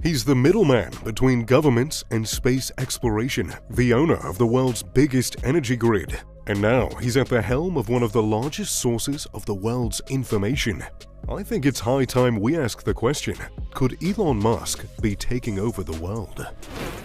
He's the middleman between governments and space exploration, the owner of the world's biggest energy grid, and now he's at the helm of one of the largest sources of the world's information. I think it's high time we ask the question, could Elon Musk be taking over the world?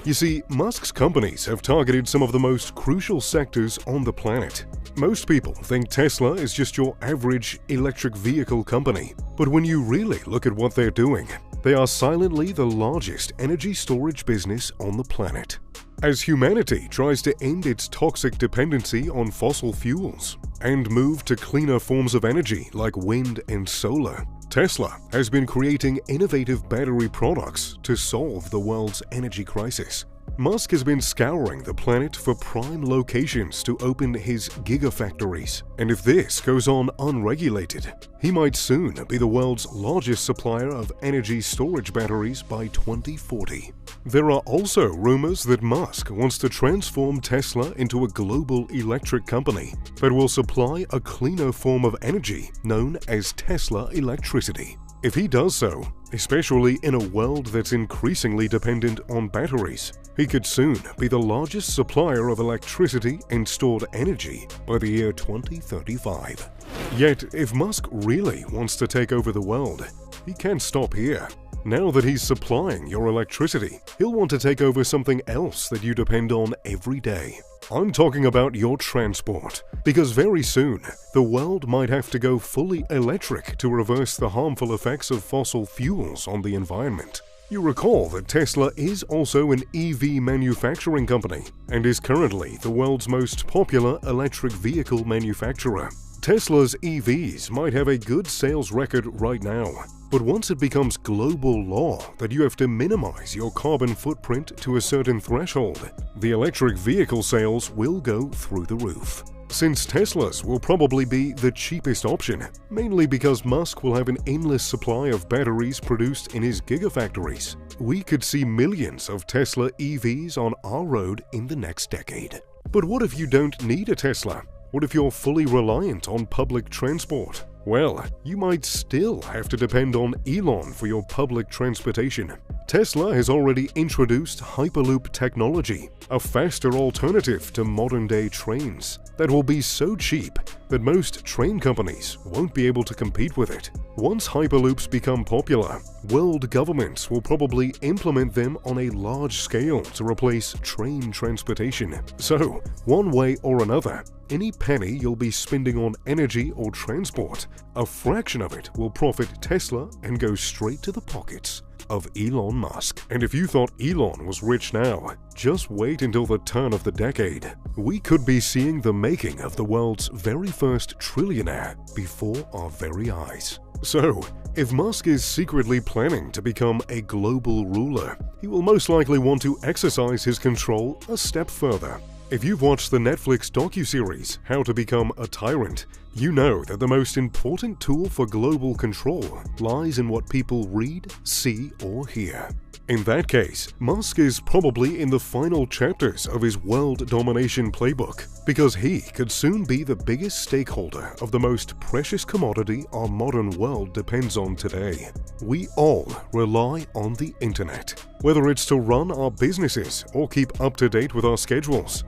You see, Musk's companies have targeted some of the most crucial sectors on the planet. Most people think Tesla is just your average electric vehicle company, but when you really look at what they're doing, they are silently the largest energy storage business on the planet. As humanity tries to end its toxic dependency on fossil fuels and move to cleaner forms of energy like wind and solar, Tesla has been creating innovative battery products to solve the world's energy crisis. Musk has been scouring the planet for prime locations to open his gigafactories, and if this goes on unregulated, he might soon be the world's largest supplier of energy storage batteries by 2040. There are also rumors that Musk wants to transform Tesla into a global electric company that will supply a cleaner form of energy known as Tesla electricity. If he does so, especially in a world that's increasingly dependent on batteries, he could soon be the largest supplier of electricity and stored energy by the year 2035. Yet, if Musk really wants to take over the world, he can't stop here. Now that he's supplying your electricity, he'll want to take over something else that you depend on every day. I'm talking about your transport, because very soon, the world might have to go fully electric to reverse the harmful effects of fossil fuels on the environment. You recall that Tesla is also an EV manufacturing company and is currently the world's most popular electric vehicle manufacturer. Tesla's EVs might have a good sales record right now, but once it becomes global law that you have to minimize your carbon footprint to a certain threshold, the electric vehicle sales will go through the roof. Since Teslas will probably be the cheapest option, mainly because Musk will have an endless supply of batteries produced in his gigafactories, we could see millions of Tesla EVs on our road in the next decade. But what if you don't need a Tesla? What if you're fully reliant on public transport? Well, you might still have to depend on Elon for your public transportation. Tesla has already introduced Hyperloop technology, a faster alternative to modern-day trains that will be so cheap that most train companies won't be able to compete with it. Once Hyperloops become popular, world governments will probably implement them on a large scale to replace train transportation. So, one way or another, any penny you'll be spending on energy or transport, a fraction of it will profit Tesla and go straight to the pockets of Elon Musk. And if you thought Elon was rich now, just wait until the turn of the decade. We could be seeing the making of the world's very first trillionaire before our very eyes. So, if Musk is secretly planning to become a global ruler, he will most likely want to exercise his control a step further. If you've watched the Netflix docuseries How to Become a Tyrant, you know that the most important tool for global control lies in what people read, see, or hear. In that case, Musk is probably in the final chapters of his world domination playbook, because he could soon be the biggest stakeholder of the most precious commodity our modern world depends on today. We all rely on the internet, whether it's to run our businesses or keep up to date with our schedules.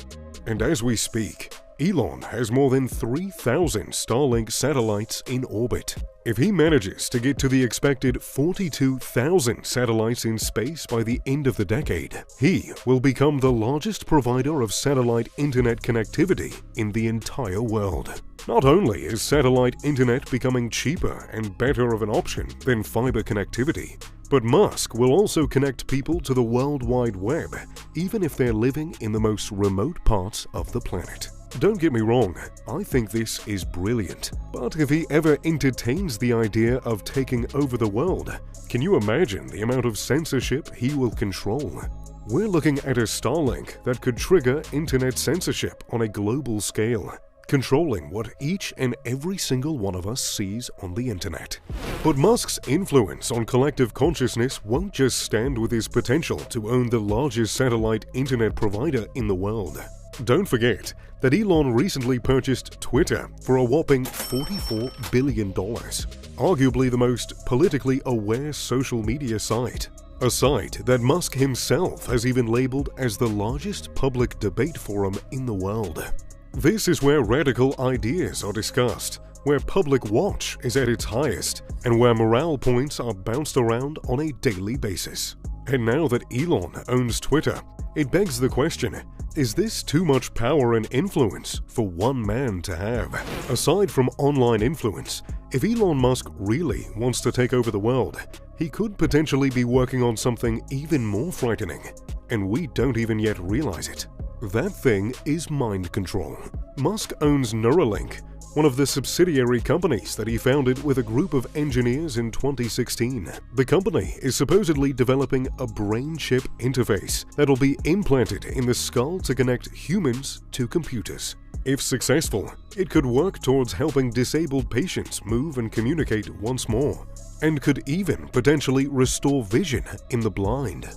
And as we speak, Elon has more than 3,000 Starlink satellites in orbit. If he manages to get to the expected 42,000 satellites in space by the end of the decade, he will become the largest provider of satellite internet connectivity in the entire world. Not only is satellite internet becoming cheaper and better of an option than fiber connectivity, but Musk will also connect people to the World Wide Web, even if they're living in the most remote parts of the planet. Don't get me wrong, I think this is brilliant, but if he ever entertains the idea of taking over the world, can you imagine the amount of censorship he will control? We're looking at a Starlink that could trigger internet censorship on a global scale, controlling what each and every single one of us sees on the internet. But Musk's influence on collective consciousness won't just stand with his potential to own the largest satellite internet provider in the world. Don't forget that Elon recently purchased Twitter for a whopping $44 billion, arguably the most politically aware social media site. a site that Musk himself has even labeled as the largest public debate forum in the world. This is where radical ideas are discussed, where public watch is at its highest, and where morale points are bounced around on a daily basis. And now that Elon owns Twitter, it begs the question, is this too much power and influence for one man to have? Aside from online influence, if Elon Musk really wants to take over the world, he could potentially be working on something even more frightening, and we don't even yet realize it. That thing is mind control. Musk owns Neuralink, one of the subsidiary companies that he founded with a group of engineers in 2016. The company is supposedly developing a brain chip interface that'll be implanted in the skull to connect humans to computers. If successful, it could work towards helping disabled patients move and communicate once more, and could even potentially restore vision in the blind.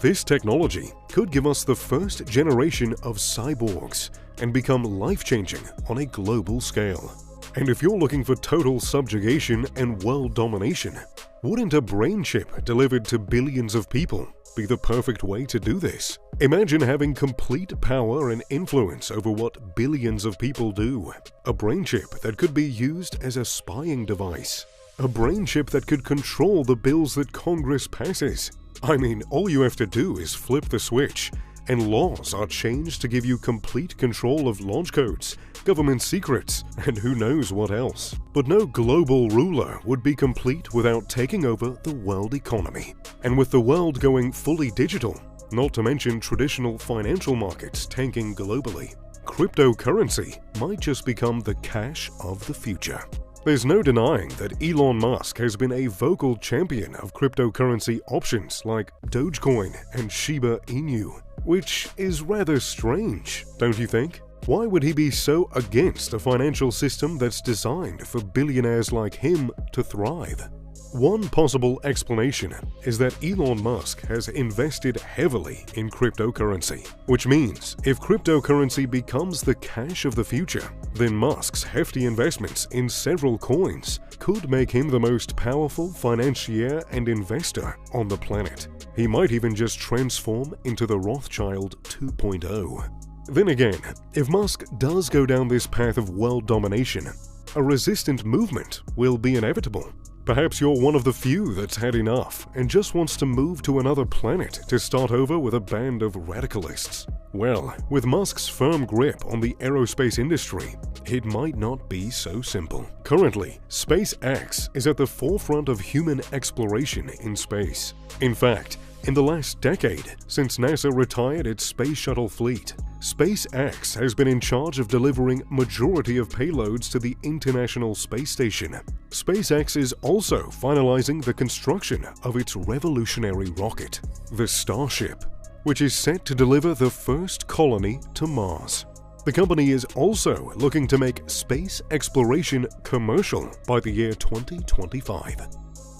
This technology could give us the first generation of cyborgs and become life-changing on a global scale. And if you're looking for total subjugation and world domination, wouldn't a brain chip delivered to billions of people be the perfect way to do this? Imagine having complete power and influence over what billions of people do. A brain chip that could be used as a spying device. A brain chip that could control the bills that Congress passes. I mean, all you have to do is flip the switch, and laws are changed to give you complete control of launch codes, government secrets, and who knows what else. But no global ruler would be complete without taking over the world economy. And with the world going fully digital, not to mention traditional financial markets tanking globally, cryptocurrency might just become the cash of the future. There's no denying that Elon Musk has been a vocal champion of cryptocurrency options like Dogecoin and Shiba Inu, which is rather strange, don't you think? Why would he be so against a financial system that's designed for billionaires like him to thrive? One possible explanation is that Elon Musk has invested heavily in cryptocurrency, which means if cryptocurrency becomes the cash of the future, then Musk's hefty investments in several coins could make him the most powerful financier and investor on the planet. He might even just transform into the Rothschild 2.0. Then again, if Musk does go down this path of world domination, a resistant movement will be inevitable. Perhaps you're one of the few that's had enough and just wants to move to another planet to start over with a band of radicalists. Well, with Musk's firm grip on the aerospace industry, it might not be so simple. Currently, SpaceX is at the forefront of human exploration in space. In fact, in the last decade, since NASA retired its space shuttle fleet, SpaceX has been in charge of delivering majority of payloads to the International Space Station. SpaceX is also finalizing the construction of its revolutionary rocket, the Starship, which is set to deliver the first colony to Mars. The company is also looking to make space exploration commercial by the year 2025.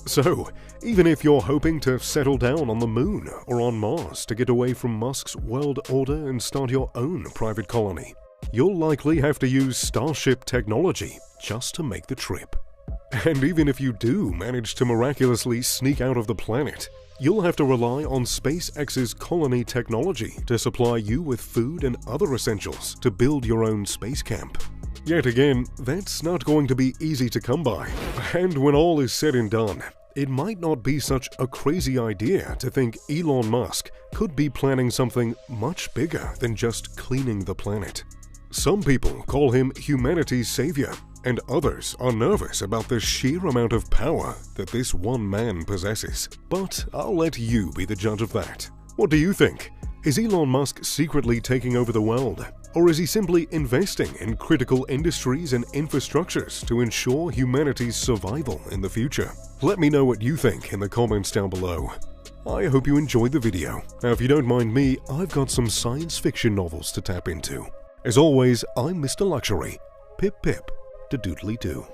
So, even if you're hoping to settle down on the moon or on Mars to get away from Musk's world order and start your own private colony, you'll likely have to use Starship technology just to make the trip. And even if you do manage to miraculously sneak out of the planet, you'll have to rely on SpaceX's colony technology to supply you with food and other essentials to build your own space camp. Yet again, that's not going to be easy to come by. And when all is said and done, it might not be such a crazy idea to think Elon Musk could be planning something much bigger than just cleaning the planet. Some people call him humanity's savior, and others are nervous about the sheer amount of power that this one man possesses. But I'll let you be the judge of that. What do you think? Is Elon Musk secretly taking over the world? Or is he simply investing in critical industries and infrastructures to ensure humanity's survival in the future? Let me know what you think in the comments down below. I hope you enjoyed the video. Now, if you don't mind me, I've got some science fiction novels to tap into. As always, I'm Mr. Luxury. Pip pip to doodly doo.